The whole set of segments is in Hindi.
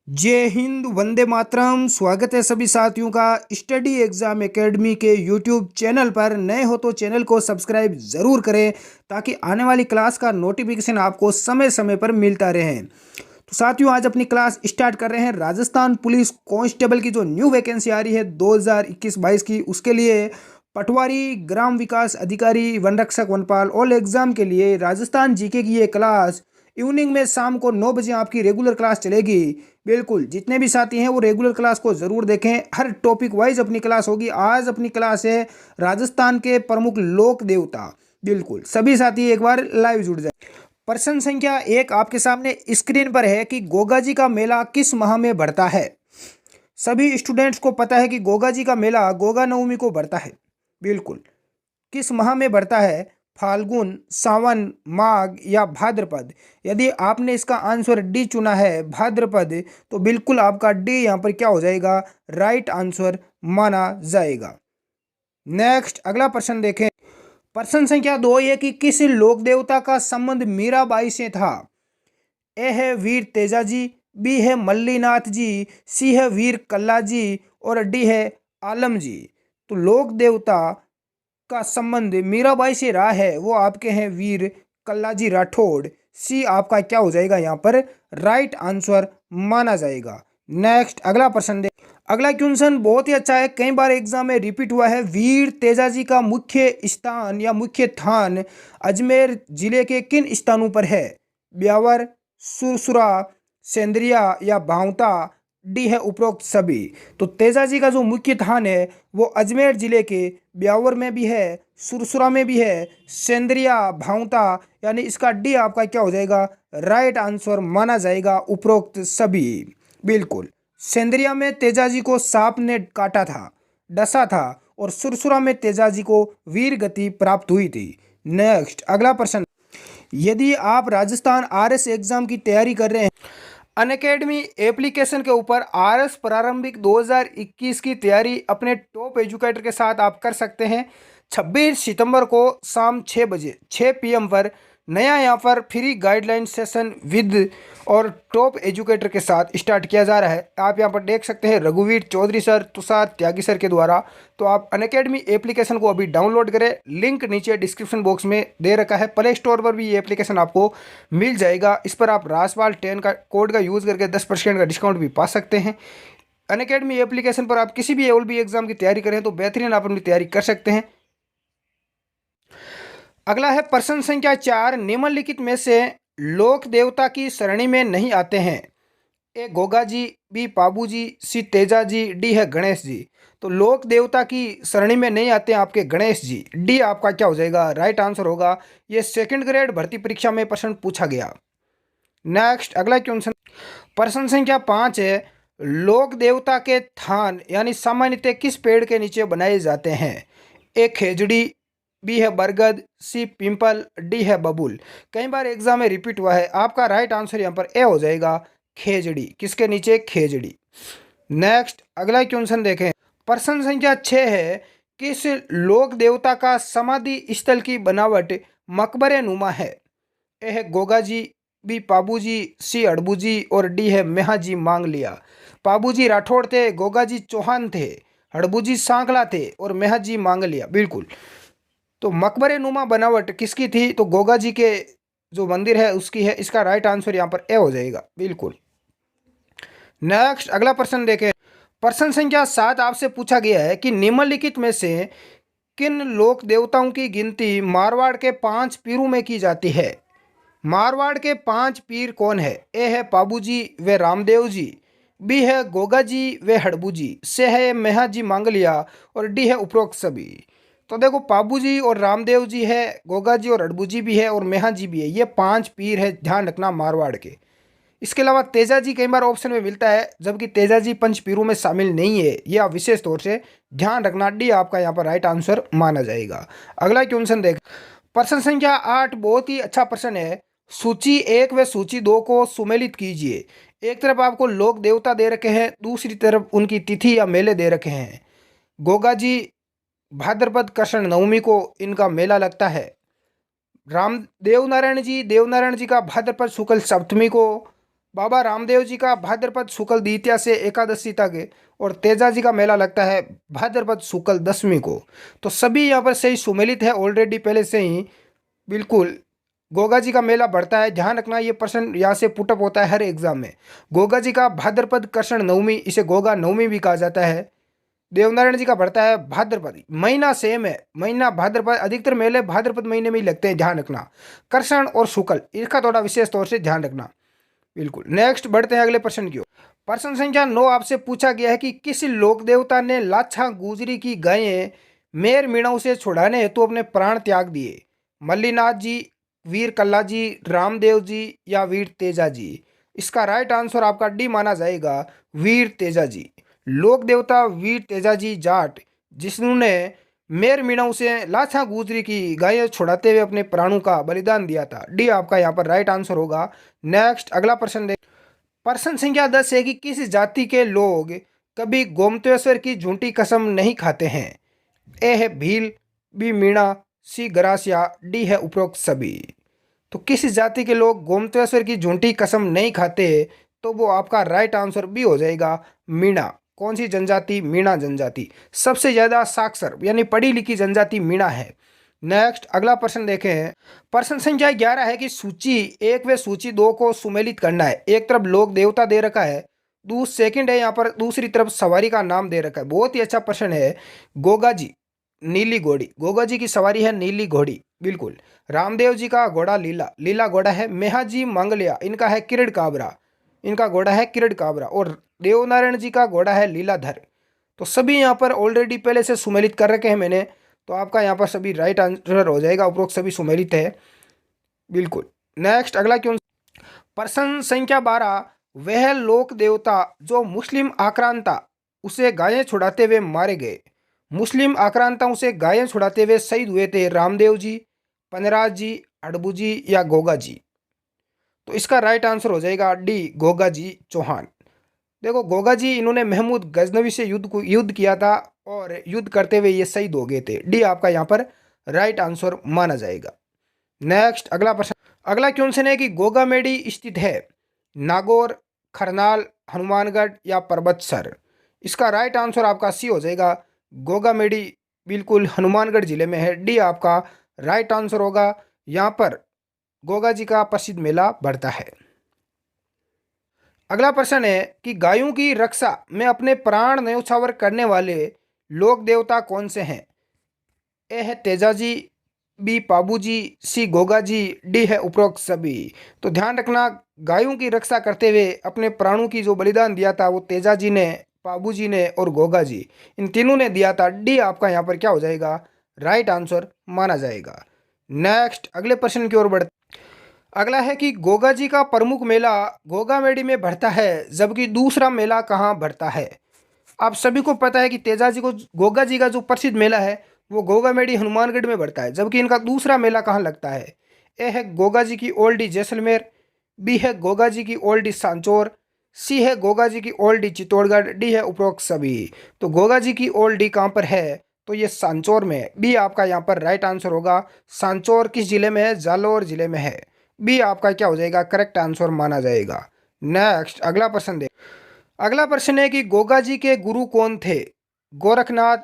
जय हिंद, वंदे मातरम। स्वागत है सभी साथियों का स्टडी एग्जाम एकेडमी के यूट्यूब चैनल पर। नए हो तो चैनल को सब्सक्राइब ज़रूर करें ताकि आने वाली क्लास का नोटिफिकेशन आपको समय समय पर मिलता रहे। तो साथियों, आज अपनी क्लास स्टार्ट कर रहे हैं। राजस्थान पुलिस कांस्टेबल की जो न्यू वैकेंसी आ रही है 2021-22 की, उसके लिए पटवारी, ग्राम विकास अधिकारी, वन रक्षक, वनपाल ऑल एग्जाम के लिए राजस्थान जीके की ये क्लास इवनिंग में शाम को 9 बजे आपकी रेगुलर क्लास चलेगी। बिल्कुल, जितने भी साथी हैं वो रेगुलर क्लास को ज़रूर देखें। हर टॉपिक वाइज अपनी क्लास होगी। आज अपनी क्लास है राजस्थान के प्रमुख लोक देवता। बिल्कुल, सभी साथी एक बार लाइव जुड़ जाए। प्रश्न संख्या 1 आपके सामने स्क्रीन पर है कि गोगा जी का मेला किस माह में बढ़ता है। सभी स्टूडेंट्स को पता है कि गोगा जी का मेला गोगा नवमी को बढ़ता है। बिल्कुल, किस माह में बढ़ता है? फाल्गुन, सावन, माघ या भाद्रपद। यदि आपने इसका आंसर डी चुना है, भाद्रपद, तो बिल्कुल आपका डी यहाँ पर क्या हो जाएगा? राइट आंसर माना जाएगा। नेक्स्ट अगला प्रश्न देखें। प्रश्न संख्या 2 ये कि किस लोक देवता का संबंध मीराबाई से था? ए है वीर तेजाजी, बी है मल्लीनाथ जी, सी है वीर कल्ला जी और डी है आलम जी। तो लोक देवता का संबंध मीराबाई से रहा है वो आपके हैं वीर कल्लाजी राठौड़। सी आपका क्या हो जाएगा यहाँ पर? राइट आंसर माना जाएगा। नेक्स्ट अगला प्रश्न दे। अगला क्वेश्चन बहुत ही अच्छा है, कई बार एग्जाम में रिपीट हुआ है। वीर तेजाजी का मुख्य स्थान या मुख्य थान अजमेर जिले के किन स्थानों पर है? ब्यावर, सुरसुरा, सेंद्रिया या भावता। डी है उपरोक्त सभी। तो तेजाजी का जो मुख्य थान है वो अजमेर जिले के ब्यावर में भी है, सुरसुरा में भी है, सेंद्रिया, भावता, यानी इसका डी आपका क्या हो जाएगा? राइट आंसर माना जाएगा उपरोक्त सभी। बिल्कुल, सेंद्रिया में तेजाजी को सांप ने काटा था, डसा था, और सुरसुरा में तेजाजी को वीर गति प्राप्त हुई थी। नेक्स्ट अगला प्रश्न। यदि आप राजस्थान आरएस एग्जाम की तैयारी कर रहे हैं, अनअकैडमी एप्लीकेशन के ऊपर आरएस प्रारंभिक 2021 की तैयारी अपने टॉप एजुकेटर के साथ आप कर सकते हैं। 26 सितंबर को शाम 6 बजे 6 पीएम पर नया यहाँ पर फ्री गाइडलाइन सेशन विद और टॉप एजुकेटर के साथ स्टार्ट किया जा रहा है। आप यहाँ पर देख सकते हैं रघुवीर चौधरी सर, तुषार त्यागी सर के द्वारा। तो आप अनअकैडमी एप्लीकेशन को अभी डाउनलोड करें, लिंक नीचे डिस्क्रिप्शन बॉक्स में दे रखा है। प्ले स्टोर पर भी ये एप्लीकेशन आपको मिल जाएगा। इस पर आप रासपाल 10 का कोड का यूज़ करके 10% का डिस्काउंट भी पा सकते हैं। अनअकैडमी एप्लीकेशन पर आप किसी भी OLB एग्जाम की तैयारी करें तो बेहतरीन आप अपनी तैयारी कर सकते हैं। अगला है प्रश्न संख्या 4, निम्नलिखित में से लोक देवता की सरणी में नहीं आते हैं। ए गोगा जी, बी पाबू जी, सी तेजा जी, डी है गणेश जी। तो लोक देवता की सरणी में नहीं आते हैं आपके गणेश जी। डी आपका क्या हो जाएगा? राइट आंसर होगा। ये सेकंड ग्रेड भर्ती परीक्षा में प्रश्न पूछा गया। नेक्स्ट अगला क्वेश्चन। प्रश्न संख्या 5 है, लोक देवता के थान यानी सामान्यतः किस पेड़ के नीचे बनाए जाते हैं? ए खेजड़ी, बी है बरगद, सी पिंपल, डी है बबूल। कई बार एग्जाम में रिपीट हुआ है। आपका राइट आंसर यहाँ पर ए हो जाएगा, खेजड़ी। किसके नीचे? खेजड़ी। नेक्स्ट अगला क्वेश्चन देखें। प्रश्न संख्या 6 है, किस लोक देवता का समाधि स्थल की बनावट मकबरे नुमा है? ए है गोगा जी, बी पाबू जी, सी अड़बू जी और डी है मेहा जी मांग लिया। पाबू जी राठौड़ थे, गोगा जी चौहान थे, हड़बू जी सांकला थे और मेहा जी मांग लिया। बिल्कुल, तो मकबरे नुमा बनावट किसकी थी? तो गोगा जी के जो मंदिर है उसकी है। इसका राइट आंसर यहाँ पर ए हो जाएगा। बिल्कुल। नेक्स्ट अगला प्रश्न देखें। प्रश्न संख्या 7 आपसे पूछा गया है कि निम्नलिखित में से किन लोक देवताओं की गिनती मारवाड़ के 5 पीरों में की जाती है? मारवाड़ के 5 पीर कौन है? ए है पाबू जी व रामदेव जी, बी है गोगा जी व हड़बू जी, से है मेहा जी मांगलिया और डी है उपरोक्त सभी। तो देखो, पाबू जी और रामदेव जी है, गोगा जी और हड़बू जी भी है और मेहा जी भी है। ये 5 पीर है, ध्यान रखना मारवाड़ के। इसके अलावा तेजा जी कई बार ऑप्शन में मिलता है, जबकि तेजा जी पंच पीरों में शामिल नहीं है। यह आप विशेष तौर से ध्यान रखना। डी आपका यहाँ पर राइट आंसर माना जाएगा। अगला क्वेश्चन देख। प्रश्न संख्या 8 बहुत ही अच्छा प्रश्न है। सूची 1 व सूची 2 को सुमेलित कीजिए। एक तरफ आपको लोक देवता दे रखे हैं, दूसरी तरफ उनकी तिथि या मेले दे रखे हैं। गोगा जी भाद्रपद कृष्ण नवमी को इनका मेला लगता है। राम देवनारायण जी का भाद्रपद शुक्ल सप्तमी को बाबा रामदेव जी का भाद्रपद शुक्ल द्वितीया से एकादशी तक, और तेजा जी का मेला लगता है भाद्रपद शुक्ल दशमी को। तो सभी यहाँ पर सही सुमेलित है ऑलरेडी पहले से ही। बिल्कुल गोगा जी का मेला बढ़ता है, ध्यान रखना ये प्रश्न यहाँ से पुटअप होता है हर एग्जाम में। गोगा जी का भाद्रपद कृष्ण नवमी, इसे गोगा नवमी भी कहा जाता है। देवनारायण जी का बढ़ता है भाद्रपद, महीना सेम है, महीना भाद्रपद, अधिकतर मेले भाद्रपद महीने में ही लगते हैं, ध्यान रखना। कृष्ण और शुक्ल इसका थोड़ा विशेष तौर से ध्यान रखना। बिल्कुल नेक्स्ट बढ़ते हैं अगले प्रश्न की ओर। प्रश्न संख्या 9 आपसे पूछा गया है कि किस लोक देवता ने लाछा गुजरी की गायें मेर मीणाओं से छुड़ाने हेतु अपने प्राण त्याग दिए? मल्लीनाथ जी, वीर कल्ला जी, रामदेव जी या वीर तेजा जी? इसका राइट आंसर आपका डी माना जाएगा, वीर तेजा जी। लोक देवता वीर तेजा जी जाट, जिन्होंने मेर मीणाओं से लाछा गुजरी की गायें छुड़ाते हुए अपने प्राणों का बलिदान दिया था। डी आपका यहाँ पर राइट आंसर होगा। नेक्स्ट अगला प्रश्न देख। प्रश्न संख्या 10 है कि किस जाति के लोग कभी गोमतेश्वर की झूठी कसम नहीं खाते हैं? ए है भील, बी मीणा, सी गरासिया, डी है उपरोक्त सभी। तो किस जाति के लोग गोमतेश्वर की झूठी कसम नहीं खाते? तो वो आपका राइट आंसर बी हो जाएगा, मीणा। कौन सी जनजाति? मीणा जनजाति। सबसे ज्यादा साक्षर यानी पढ़ी लिखी जनजाति मीणा है। नेक्स्ट अगला प्रश्न देखें। प्रश्न संख्या 11 है कि सूची 1 व सूची 2 को सुमेलित करना है। एक तरफ लोक देवता दे रखा है, सेकंड है यहाँ पर, दूसरी तरफ सवारी का नाम दे रखा है। बहुत ही अच्छा प्रश्न है। गोगा जी नीली घोड़ी, गोगा जी की सवारी है नीली घोड़ी, बिल्कुल। रामदेव जी का घोड़ा लीला, लीला घोड़ा है। मेहा जी मंगलिया, इनका है किरड़ काबरा, इनका घोड़ा है किरड़ काबरा। और देवनारायण जी का घोड़ा है लीलाधर। तो सभी यहाँ पर ऑलरेडी पहले से सुमेलित कर रखे हैं मैंने, तो आपका यहाँ पर सभी राइट आंसर हो जाएगा, उपरोक्त सभी सुमेलित है, बिल्कुल। नेक्स्ट अगला क्यों। प्रश्न संख्या 12, वह लोक देवता जो मुस्लिम आक्रांता उसे गायें छुड़ाते हुए मारे गए, मुस्लिम आक्रांताओं से गायें छुड़ाते हुए शहीद हुए थे रामदेव जी, पनराज जी, अड़बू जी या गोगा जी? तो इसका राइट आंसर हो जाएगा डी, गोगा जी चौहान। देखो गोगा जी इन्होंने महमूद गजनवी से युद्ध किया था, और युद्ध करते हुए ये शहीद हो गए थे। डी आपका यहाँ पर राइट आंसर माना जाएगा। नेक्स्ट अगला प्रश्न। अगला क्वेश्चन है कि गोगामेडी स्थित है नागौर, खरनाल, हनुमानगढ़ या पर्वतसर? इसका राइट आंसर आपका सी हो जाएगा, गोगामेडी बिल्कुल हनुमानगढ़ जिले में है। डी आपका राइट आंसर होगा। यहाँ पर गोगा जी का प्रसिद्ध मेला बढ़ता है। अगला प्रश्न है कि गायों की रक्षा में अपने प्राण न्यौछावर करने वाले लोक देवता कौन से हैं? ए है तेजा जी, बी पाबू जी, सी गोगा जी, डी है उपरोक्त सभी। तो ध्यान रखना, गायों की रक्षा करते हुए अपने प्राणों की जो बलिदान दिया था वो तेजा जी ने, पाबू जी ने और गोगा जी, इन तीनों ने दिया था। डी आपका यहाँ पर क्या हो जाएगा, राइट आंसर माना जाएगा। नेक्स्ट अगले प्रश्न की ओर बढ़ते। अगला है कि गोगा जी का प्रमुख मेला गोगामेडी में बढ़ता है, जबकि दूसरा मेला कहाँ बढ़ता है? आप सभी को पता है कि तेजा जी को गोगा जी का जो प्रसिद्ध मेला है वो गोगामेडी हनुमानगढ़ में बढ़ता है, जबकि इनका दूसरा मेला कहाँ लगता है? ए है गोगा जी की ओल्डी जैसलमेर, बी है गोगा जी की ओल्डी सांचौर, सी है गोगा जी की ओल्डी चित्तौड़गढ़, डी है उपरोक्त सभी। तो गोगा जी की ओल्डी कहाँ पर है? तो ये सांचौर में है। बी आपका यहाँ पर राइट आंसर होगा। सांचौर किस जिले में है? जालौर जिले में है। बी आपका क्या हो जाएगा, करेक्ट आंसर माना जाएगा। नेक्स्ट अगला प्रश्न देख। अगला प्रश्न है कि गोगा जी के गुरु कौन थे? गोरखनाथ,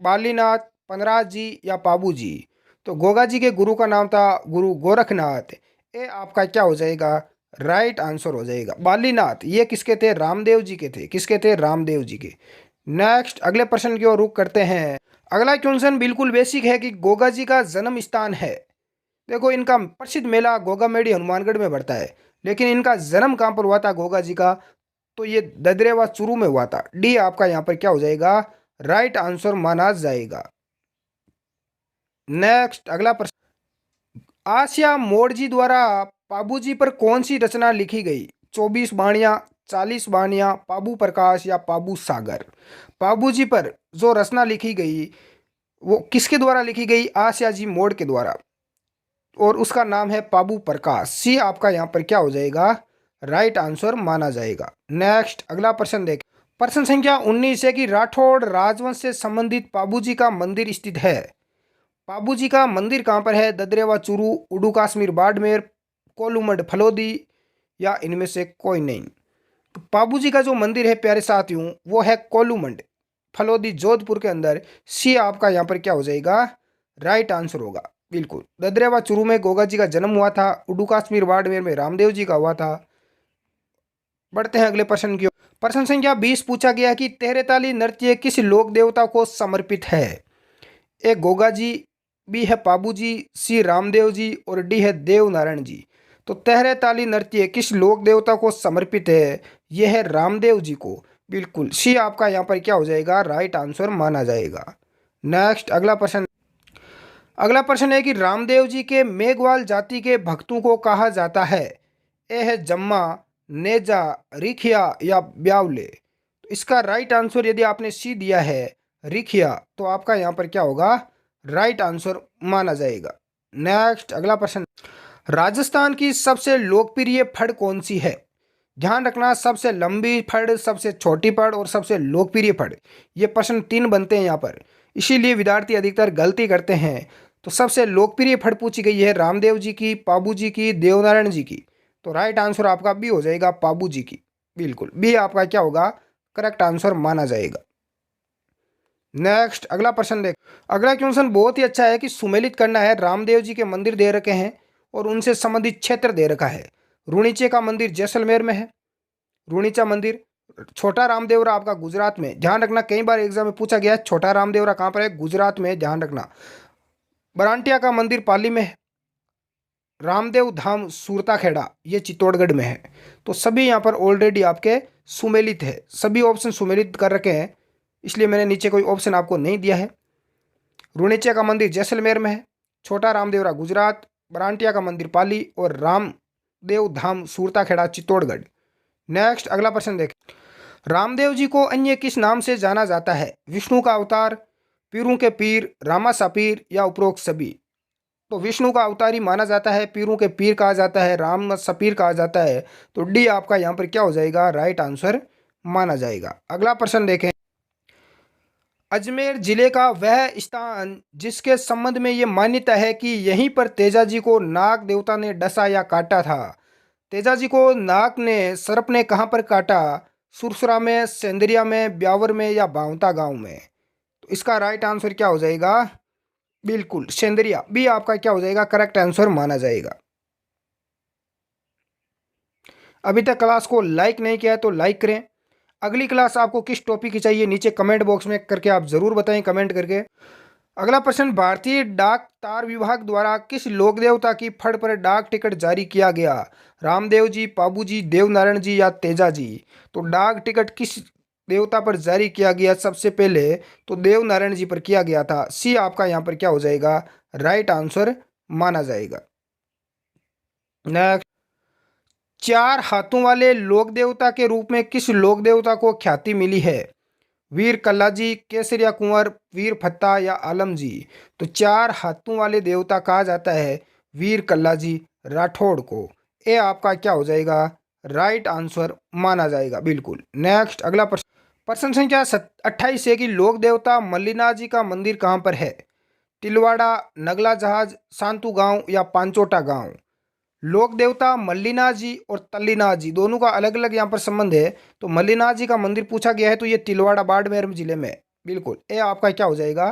बालीनाथ, पनराज जी या पाबू जी? तो गोगा जी के गुरु का नाम था गुरु गोरखनाथ। ये आपका क्या हो जाएगा, राइट आंसर हो जाएगा। बालीनाथ ये किसके थे? रामदेव जी के थे। किसके थे? रामदेव जी के। नेक्स्ट अगले प्रश्न की ओर रुख करते हैं। अगला क्वेश्चन बिल्कुल बेसिक है कि गोगा जी का जन्म स्थान है। देखो इनका प्रसिद्ध मेला गोगामेडी हनुमानगढ़ में बढ़ता है, लेकिन इनका जन्म कहाँ पर हुआ था गोगा जी का? तो ये ददरेवा चुरू में हुआ था। डी आपका यहाँ पर क्या हो जाएगा, राइट आंसर माना जाएगा। नेक्स्ट अगला प्रश्न। आसिया मोड़जी द्वारा पाबूजी पर कौन सी रचना लिखी गई? 24 बाणियाँ, 40 बाणियाँ, पाबू प्रकाश या पाबू सागर? पाबूजी पर जो रचना लिखी गई वो किसके द्वारा लिखी गई? आसिया जी मोड़ के द्वारा, और उसका नाम है पाबू प्रकाश। सी आपका यहाँ पर क्या हो जाएगा, राइट आंसर माना जाएगा। नेक्स्ट अगला प्रश्न देखें। प्रश्न संख्या 19 है कि राठौड़ राजवंश से संबंधित पाबूजी का मंदिर स्थित है। पाबूजी का मंदिर कहाँ पर है? ददरेवा चूरू, उडू कश्मीर बाड़मेर, कोलूमड फलोदी या इनमें से कोई नहीं। तो पाबू जी का जो मंदिर है प्यारे साथियों वो है कोलूमंड, फलोदी, जोधपुर के अंदर। सी आपका यहाँ पर क्या हो जाएगा, राइट आंसर होगा। बिल्कुल। ददरेवा चुरू में गोगा जी का जन्म हुआ था। उडू कश्मीर बाड़मेर में रामदेव जी का हुआ था। बढ़ते हैं अगले प्रश्न की ओर। प्रश्न संख्या 20 पूछा गया कि तेहरेताली नृत्य किस लोक देवता को समर्पित है। ए गोगा जी, बी है पाबू जी, सी रामदेव जी और डी है देव नारायण जी। तो तेहरेताली नृत्य किस लोक देवता को समर्पित है, यह है रामदेव जी को। बिल्कुल सी आपका यहाँ पर क्या हो जाएगा, राइट आंसर माना जाएगा। नेक्स्ट अगला प्रश्न। अगला प्रश्न है कि रामदेव जी के मेघवाल जाति के भक्तों को कहा जाता है। ए है जम्मा, नेजा, रिखिया या ब्यावले। तो इसका राइट आंसर यदि आपने सी दिया है रिखिया, तो आपका यहाँ पर क्या होगा, राइट आंसर माना जाएगा। नेक्स्ट अगला प्रश्न। राजस्थान की सबसे लोकप्रिय फड़ कौन सी है। ध्यान रखना, सबसे लंबी फड़, सबसे छोटी फड़ और सबसे लोकप्रिय फड़, ये प्रश्न 3 बनते हैं यहाँ पर, इसीलिए विद्यार्थी अधिकतर गलती करते हैं। तो सबसे लोकप्रिय फड़ पूछी गई है रामदेव जी की, पाबू जी की, देवनारायण जी की। तो राइट आंसर आपका बी हो जाएगा, पाबू जी की। बिल्कुल बी आपका क्या होगा, करेक्ट आंसर माना जाएगा। नेक्स्ट अगला प्रश्न देख। अगला क्वेश्चन बहुत ही अच्छा है कि सुमेलित करना है। रामदेव जी के मंदिर दे रखे हैं और उनसे संबंधित क्षेत्र दे रखा है। रुणीचे का मंदिर जैसलमेर में है, रुणीचा मंदिर। छोटा रामदेवरा आपका गुजरात में। ध्यान रखना, कई बार एग्जाम में पूछा गया है छोटा रामदेवरा कहाँ पर है, गुजरात में, ध्यान रखना। बरांटिया का मंदिर पाली में है। रामदेव धाम सूरताखेड़ा ये चित्तौड़गढ़ में है। तो सभी यहाँ पर ऑलरेडी आपके सुमेलित है, सभी ऑप्शन सुमेलित कर रखे हैं, इसलिए मैंने नीचे कोई ऑप्शन आपको नहीं दिया है। रुणीचे का मंदिर जैसलमेर में है, छोटा रामदेवरा गुजरात, बरांटिया का मंदिर पाली और रामदेव धाम सूरताखेड़ा चित्तौड़गढ़। नेक्स्ट अगला प्रश्न देखें। रामदेव जी को अन्य किस नाम से जाना जाता है। विष्णु का अवतार, पीरों के पीर, रामा सापीर या उपरोक्त सभी। तो विष्णु का अवतार ही माना जाता है, पीरों के पीर कहा जाता है, राम सपीर कहा जाता है। तो डी आपका यहाँ पर क्या हो जाएगा, राइट आंसर माना जाएगा। अगला प्रश्न देखें। अजमेर जिले का वह स्थान जिसके संबंध में ये मान्यता है कि यहीं पर तेजा जी को नाग देवता ने डसा या काटा था। तेजा जी को नाग ने, सर्प ने कहाँ पर काटा, सुरसुरा में, सेंदरिया में, ब्यावर में या बावता गांव में। तो इसका राइट आंसर क्या हो जाएगा, बिल्कुल सेंदरिया, बी आपका क्या हो जाएगा, करेक्ट आंसर माना जाएगा। अभी तक क्लास को लाइक नहीं किया है तो लाइक करें। अगली क्लास आपको किस टॉपिक की चाहिए नीचे कमेंट बॉक्स में करके आप ज़रूर बताएं, कमेंट करके। अगला प्रश्न। भारतीय डाक तार विभाग द्वारा किस लोक देवता की फड़ पर डाक टिकट जारी किया गया। रामदेव जी, पाबू जी, देवनारायण जी या तेजा जी। तो डाक टिकट किस देवता पर जारी किया गया सबसे पहले, तो देवनारायण जी पर किया गया था। सी आपका यहाँ पर क्या हो जाएगा, राइट आंसर माना जाएगा। नेक्स्ट। 4 हाथों वाले लोक देवता के रूप में किस लोक देवता को ख्याति मिली है। वीर कल्लाजी, केसरिया कुंवर, वीर फत्ता या आलम जी। तो 4 हाथों वाले देवता कहा जाता है वीर कल्लाजी राठौड़ को। ये आपका क्या हो जाएगा, राइट आंसर माना जाएगा। बिल्कुल। नेक्स्ट अगला प्रश्न। प्रश्न संख्या 28 है कि लोक देवता मल्लीनाथ जी का मंदिर कहाँ पर है। तिलवाड़ा, नगला जहाज, सांतू गांव या पांचोटा गांव। लोक देवता मल्लीनाथ जी और तल्लीनाथ जी दोनों का अलग अलग यहाँ पर संबंध है। तो मल्लीनाथ जी का मंदिर पूछा गया है तो ये तिलवाड़ा बाड़मेर जिले में। बिल्कुल ये आपका क्या हो जाएगा,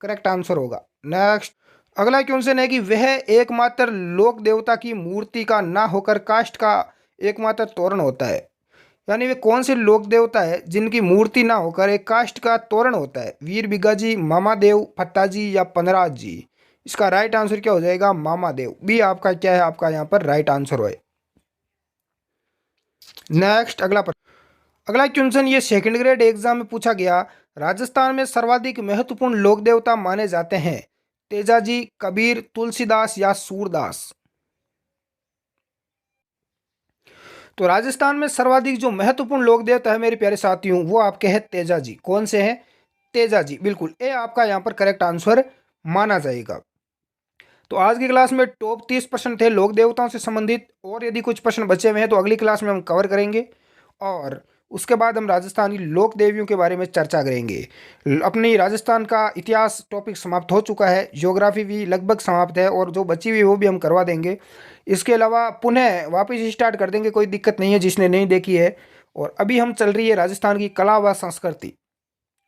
करेक्ट आंसर होगा। नेक्स्ट अगला क्वेश्चन है कि वह एकमात्र लोक देवता की मूर्ति का ना होकर काष्ठ का एकमात्र तोरण होता है। यानी वे कौन से लोक देवता है जिनकी मूर्ति ना होकर एक काष्ठ का तोरण होता है। वीर बिगा जी, मामा देव, फत्ता जी या पनराज जी। इसका राइट आंसर क्या हो जाएगा, मामा देव। बी आपका क्या है, आपका यहाँ पर राइट आंसर है। नेक्स्ट अगला क्वेश्चन ये सेकंड ग्रेड एग्जाम में पूछा गया। राजस्थान में सर्वाधिक महत्वपूर्ण लोक देवता माने जाते हैं। तेजा जी, कबीर, तुलसीदास या सूरदास। तो राजस्थान में सर्वाधिक जो महत्वपूर्ण लोक देवता है मेरे प्यारे साथियों वो आपके हैं तेजा जी। कौन से हैं, तेजा जी। बिल्कुल ये आपका यहाँ पर करेक्ट आंसर माना जाएगा। तो आज की क्लास में टॉप 30 प्रश्न थे लोक देवताओं से संबंधित, और यदि कुछ प्रश्न बचे हुए हैं तो अगली क्लास में हम कवर करेंगे। और उसके बाद हम राजस्थानी लोक देवियों के बारे में चर्चा करेंगे। अपनी राजस्थान का इतिहास टॉपिक समाप्त हो चुका है, ज्योग्राफी भी लगभग समाप्त है और जो बची हुई वो भी हम करवा देंगे। इसके अलावा पुनः वापस स्टार्ट कर देंगे, कोई दिक्कत नहीं है जिसने नहीं देखी है। और अभी हम चल रही है राजस्थान की कला व संस्कृति।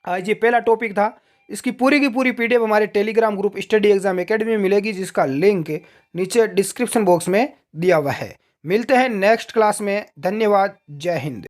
आज ये पहला टॉपिक था। इसकी पूरी की पूरी पीडीएफ हमारे Telegram group study exam academy में मिलेगी, जिसका लिंक नीचे डिस्क्रिप्शन बॉक्स में दिया हुआ है। मिलते हैं नेक्स्ट क्लास में। धन्यवाद। जय हिंद।